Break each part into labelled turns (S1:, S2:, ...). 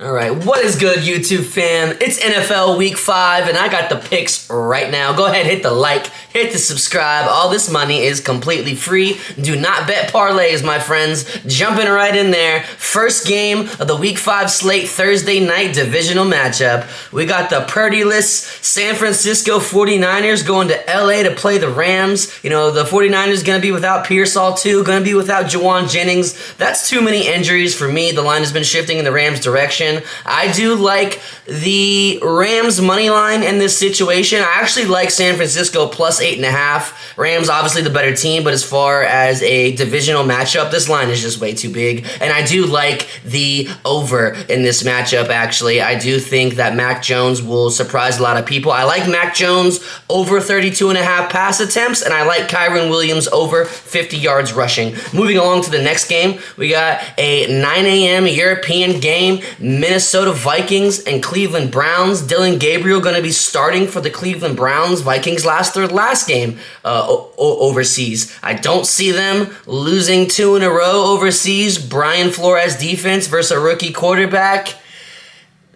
S1: All right, what is good, YouTube fam? It's NFL Week 5, and I got the picks right now. Go ahead, hit the like, hit the subscribe. All this money is completely free. Do not bet parlays, my friends. Jumping right in there. First game of the Week 5 slate, Thursday night divisional matchup. We got the purdy-less San Francisco 49ers going to LA to play the Rams. You know, the 49ers going to be without Pearsall too, going to be without Jawan Jennings. That's too many injuries for me. The line has been shifting in the Rams' direction. I do like the Rams money line in this situation. I actually like San Francisco plus 8.5. Rams obviously the better team, but as far as a divisional matchup, this line is just way too big. And I do like the over in this matchup, actually. I do think that Mac Jones will surprise a lot of people. I like Mac Jones over 32.5 pass attempts, and I like Kyren Williams over 50 yards rushing. Moving along to the next game, we got a 9 a.m. European game. Minnesota Vikings and Cleveland Browns. Dylan Gabriel going to be starting for the Cleveland Browns. Vikings lost their last game overseas. I don't see them losing 2 in a row overseas. Brian Flores defense versus a rookie quarterback.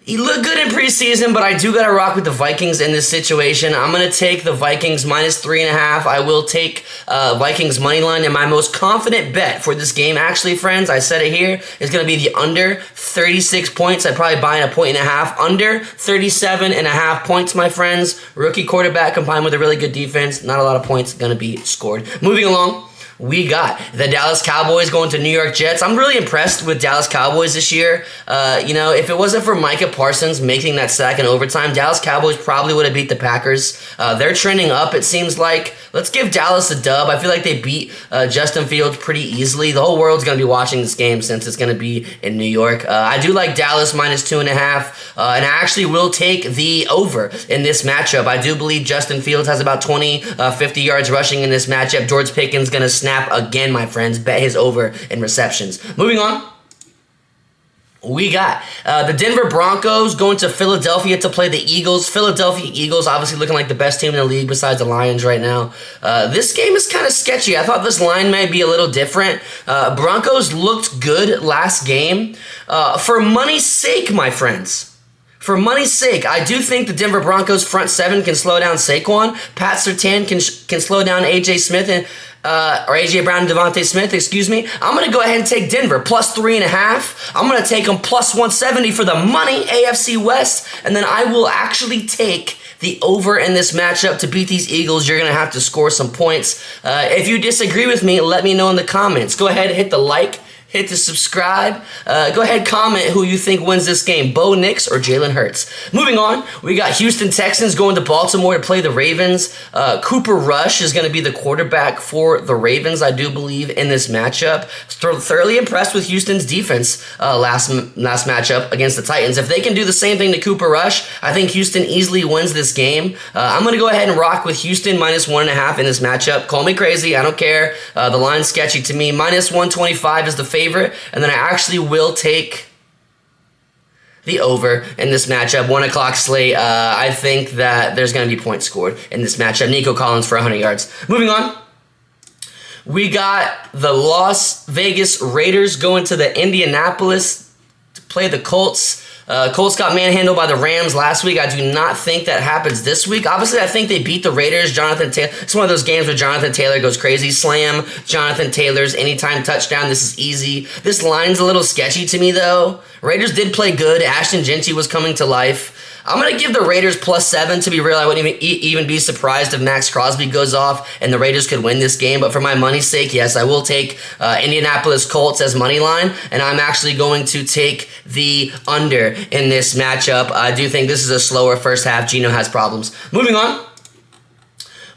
S1: He looked good in preseason, but I do got to rock with the Vikings in this situation. I'm going to take the Vikings minus 3.5. I will take Vikings money line, and my most confident bet for this game, actually, friends, I said it here, is going to be the under 36 points. I'd probably buy in 1.5. Under 37.5 points, my friends. Rookie quarterback combined with a really good defense. Not a lot of points going to be scored. Moving along. We got the Dallas Cowboys going to New York Jets. I'm really impressed with Dallas Cowboys this year. If it wasn't for Micah Parsons making that sack in overtime, Dallas Cowboys probably would have beat the Packers. They're trending up, it seems like. Let's give Dallas a dub. I feel like they beat Justin Fields pretty easily. The whole world's going to be watching this game since it's going to be in New York. I do like Dallas minus 2.5, and I actually will take the over in this matchup. I do believe Justin Fields has about 50 yards rushing in this matchup. George Pickens going to snap again, my friends. Bet his over in receptions. Moving on. We got the Denver Broncos going to Philadelphia to play the Eagles. Philadelphia Eagles obviously looking like the best team in the league besides the Lions right now. This game is kind of sketchy. I thought this line might be a little different. Broncos looked good last game. For money's sake, my friends. For money's sake, I do think the Denver Broncos front seven can slow down Saquon. Pat Surtain can slow down A.J. Smith or A.J. Brown and Devontae Smith, excuse me. I'm going to go ahead and take Denver plus 3.5. I'm going to take them plus 170 for the money, AFC West. And then I will actually take the over in this matchup. To beat these Eagles, you're going to have to score some points. If you disagree with me, let me know in the comments. Go ahead and hit the like. Hit the subscribe. Go ahead, comment who you think wins this game, Bo Nix or Jalen Hurts. Moving on, we got Houston Texans going to Baltimore to play the Ravens. Cooper Rush is going to be the quarterback for the Ravens, I do believe, in this matchup. Thoroughly impressed with Houston's defense last matchup against the Titans. If they can do the same thing to Cooper Rush, I think Houston easily wins this game. I'm going to go ahead and rock with Houston minus 1.5 in this matchup. Call me crazy, I don't care. The line's sketchy to me. Minus 125 is the favorite. And then I actually will take the over in this matchup. 1 o'clock slate. I think that there's going to be points scored in this matchup. Nico Collins for 100 yards. Moving on. We got the Las Vegas Raiders going to the Indianapolis to play the Colts. Colts got manhandled by the Rams last week. I do not think that happens this week. Obviously, I think they beat the Raiders. Jonathan Taylor. It's one of those games where Jonathan Taylor goes crazy. Slam Jonathan Taylor's anytime touchdown. This is easy. This line's a little sketchy to me, though. Raiders did play good. Ashton Genty was coming to life. I'm going to give the Raiders plus 7. To be real, I wouldn't even be surprised if Max Crosby goes off and the Raiders could win this game. But for my money's sake, yes, I will take Indianapolis Colts as money line. And I'm actually going to take the under in this matchup. I do think this is a slower first half. Geno has problems. Moving on.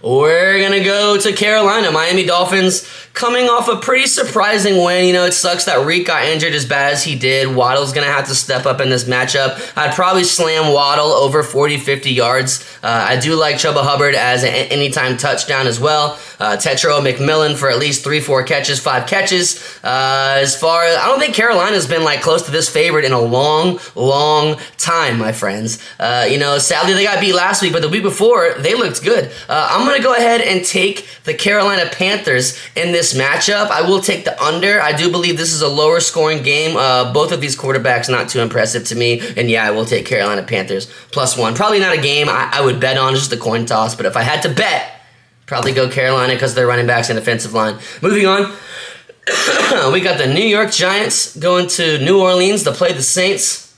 S1: We're going to go to Carolina. Miami Dolphins coming off a pretty surprising win. You know, it sucks that Reek got injured as bad as he did. Waddle's going to have to step up in this matchup. I'd probably slam Waddle over 40, 50 yards. I do like Chuba Hubbard as an anytime touchdown as well. Tetro McMillan for at least 3, 4 catches, 5 catches. As far as, I don't think Carolina's been like close to this favorite in a long, long time, my friends. Sadly they got beat last week, but the week before they looked good. I'm going to go ahead and take the Carolina Panthers in this matchup. I will take the under. I do believe this is a lower scoring game. Both of these quarterbacks not too impressive to me. And yeah, I will take Carolina Panthers +1. Probably not a game I would bet on, just a coin toss. But if I had to bet, probably go Carolina because they're running backs and defensive line. Moving on, we got the New York Giants going to New Orleans to play the Saints.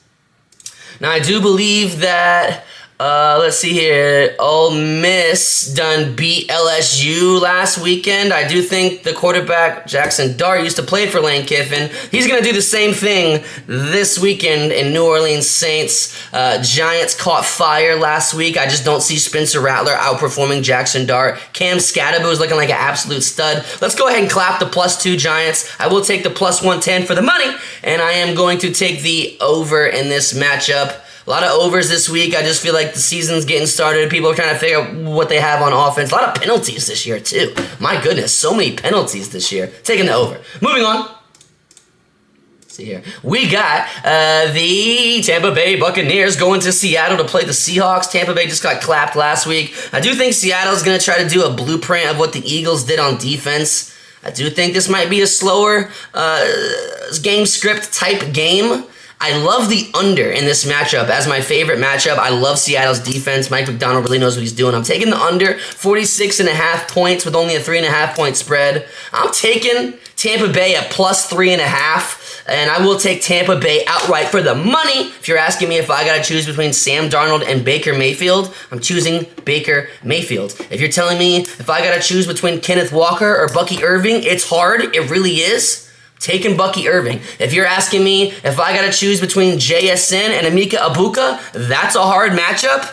S1: Now, I do believe that, let's see here, Ole Miss done beat LSU last weekend. I do think the quarterback, Jackson Dart, used to play for Lane Kiffin. He's going to do the same thing this weekend in New Orleans Saints. Giants caught fire last week. I just don't see Spencer Rattler outperforming Jackson Dart. Cam Scadaboo is looking like an absolute stud. Let's go ahead and clap the +2 Giants. I will take the +110 for the money, and I am going to take the over in this matchup. A lot of overs this week. I just feel like the season's getting started. People are trying to figure out what they have on offense. A lot of penalties this year, too. My goodness, so many penalties this year. Taking the over. Moving on. Let's see here. We got the Tampa Bay Buccaneers going to Seattle to play the Seahawks. Tampa Bay just got clapped last week. I do think Seattle's going to try to do a blueprint of what the Eagles did on defense. I do think this might be a slower game script type game. I love the under in this matchup as my favorite matchup. I love Seattle's defense. Mike McDonald really knows what he's doing. I'm taking the under 46.5 points with only a 3.5 point spread. I'm taking Tampa Bay at +3.5, and I will take Tampa Bay outright for the money. If you're asking me if I got to choose between Sam Darnold and Baker Mayfield, I'm choosing Baker Mayfield. If you're telling me if I got to choose between Kenneth Walker or Bucky Irving, it's hard. It really is. Taking Bucky Irving. If you're asking me if I got to choose between JSN and Emeka Egbuka, that's a hard matchup.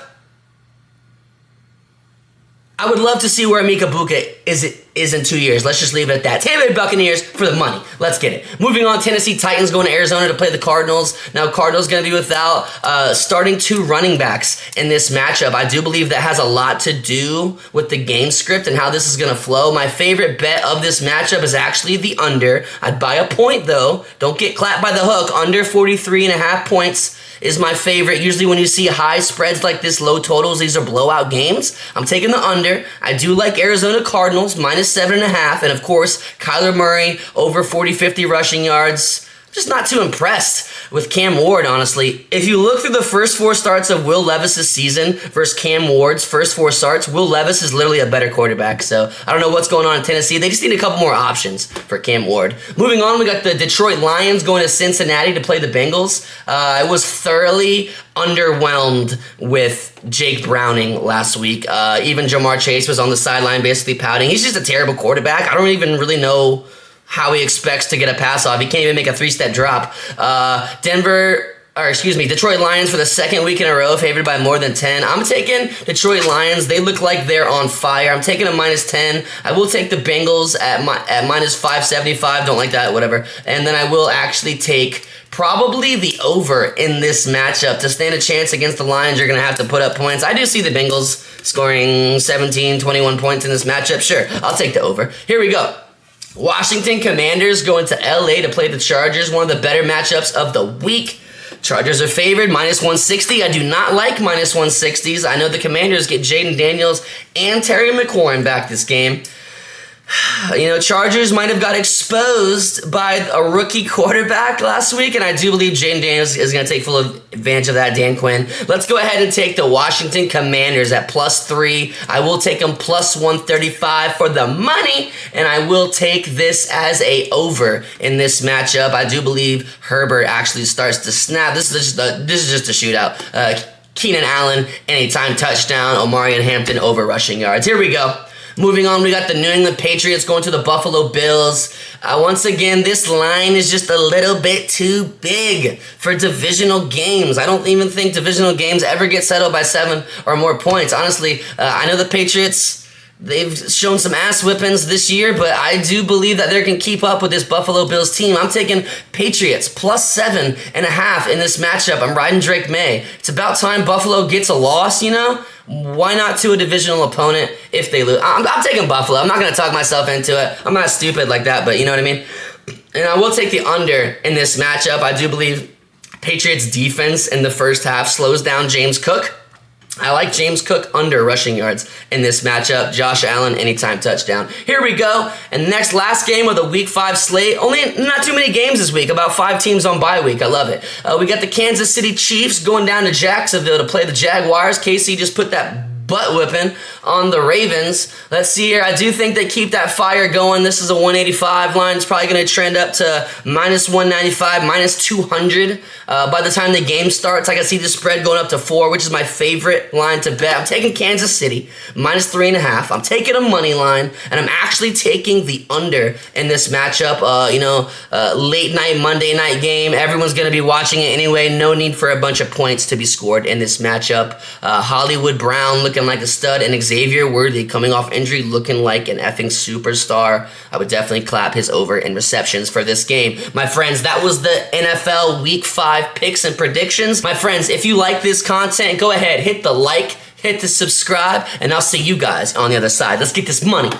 S1: I would love to see where Emeka Egbuka is in 2 years. Let's just leave it at that. Tampa Bay Buccaneers for the money. Let's get it. Moving on, Tennessee Titans going to Arizona to play the Cardinals. Now, Cardinals going to be without starting 2 running backs in this matchup. I do believe that has a lot to do with the game script and how this is going to flow. My favorite bet of this matchup is actually the under. I'd buy a point, though. Don't get clapped by the hook. Under 43.5 points is my favorite. Usually when you see high spreads like this, low totals, these are blowout games. I'm taking the under. I do like Arizona Cardinals, -7.5. And of course, Kyler Murray, over 40-50 rushing yards. Just not too impressed with Cam Ward, honestly. If you look through the first 4 starts of Will Levis's season versus Cam Ward's first 4 starts, Will Levis is literally a better quarterback. So I don't know what's going on in Tennessee. They just need a couple more options for Cam Ward. Moving on, we got the Detroit Lions going to Cincinnati to play the Bengals. I was thoroughly underwhelmed with Jake Browning last week. Even Jamar Chase was on the sideline basically pouting. He's just a terrible quarterback. I don't even really know how he expects to get a pass off. He can't even make a 3-step drop. Detroit Lions for the second week in a row, favored by more than 10. I'm taking Detroit Lions. They look like they're on fire. I'm taking a -10. I will take the Bengals at -575. Don't like that, whatever. And then I will actually take probably the over in this matchup. To stand a chance against the Lions, you're going to have to put up points. I do see the Bengals scoring 17, 21 points in this matchup. Sure, I'll take the over. Here we go. Washington Commanders going to LA to play the Chargers, one of the better matchups of the week. Chargers are favored, -160. I do not like -160s. I know the Commanders get Jaden Daniels and Terry McLaurin back this game. You know, Chargers might have got exposed by a rookie quarterback last week, and I do believe Jaden Daniels is going to take full advantage of that, Dan Quinn. Let's go ahead and take the Washington Commanders at +3. I will take them +135 for the money, and I will take this as a over in this matchup. I do believe Herbert actually starts to snap. This is just a shootout. Keenan Allen, anytime touchdown. Omarion Hampton over rushing yards. Here we go. Moving on, we got the New England Patriots going to the Buffalo Bills. Once again, this line is just a little bit too big for divisional games. I don't even think divisional games ever get settled by 7 or more points. Honestly, I know the Patriots, they've shown some ass whippings this year, but I do believe that they can keep up with this Buffalo Bills team. I'm taking Patriots +7.5 in this matchup. I'm riding Drake May. It's about time Buffalo gets a loss, you know? Why not to a divisional opponent if they lose? I'm taking Buffalo. I'm not going to talk myself into it. I'm not stupid like that, but you know what I mean? And I will take the under in this matchup. I do believe Patriots defense in the first half slows down James Cook. I like James Cook under rushing yards in this matchup. Josh Allen, anytime touchdown. Here we go. And next, last game of the Week 5 slate. Only not too many games this week. About 5 teams on bye week. I love it. We got the Kansas City Chiefs going down to Jacksonville to play the Jaguars. KC just put that butt whipping on the Ravens. Let's see here. I do think they keep that fire going. This is a 185 line. It's probably going to trend up to minus 195, minus 200. By the time the game starts, I can see the spread going up to 4, which is my favorite line to bet. I'm taking Kansas City, minus 3.5. I'm taking a money line, and I'm actually taking the under in this matchup. Late night, Monday night game. Everyone's going to be watching it anyway. No need for a bunch of points to be scored in this matchup. Hollywood Brown looking like a stud, and Xavier Worthy coming off injury looking like an effing superstar. I would definitely clap his over in receptions for this game. My friends, that was the NFL Week 5 picks and predictions. My friends, if you like this content, go ahead, hit the like, hit the subscribe, and I'll see you guys on the other side. Let's get this money.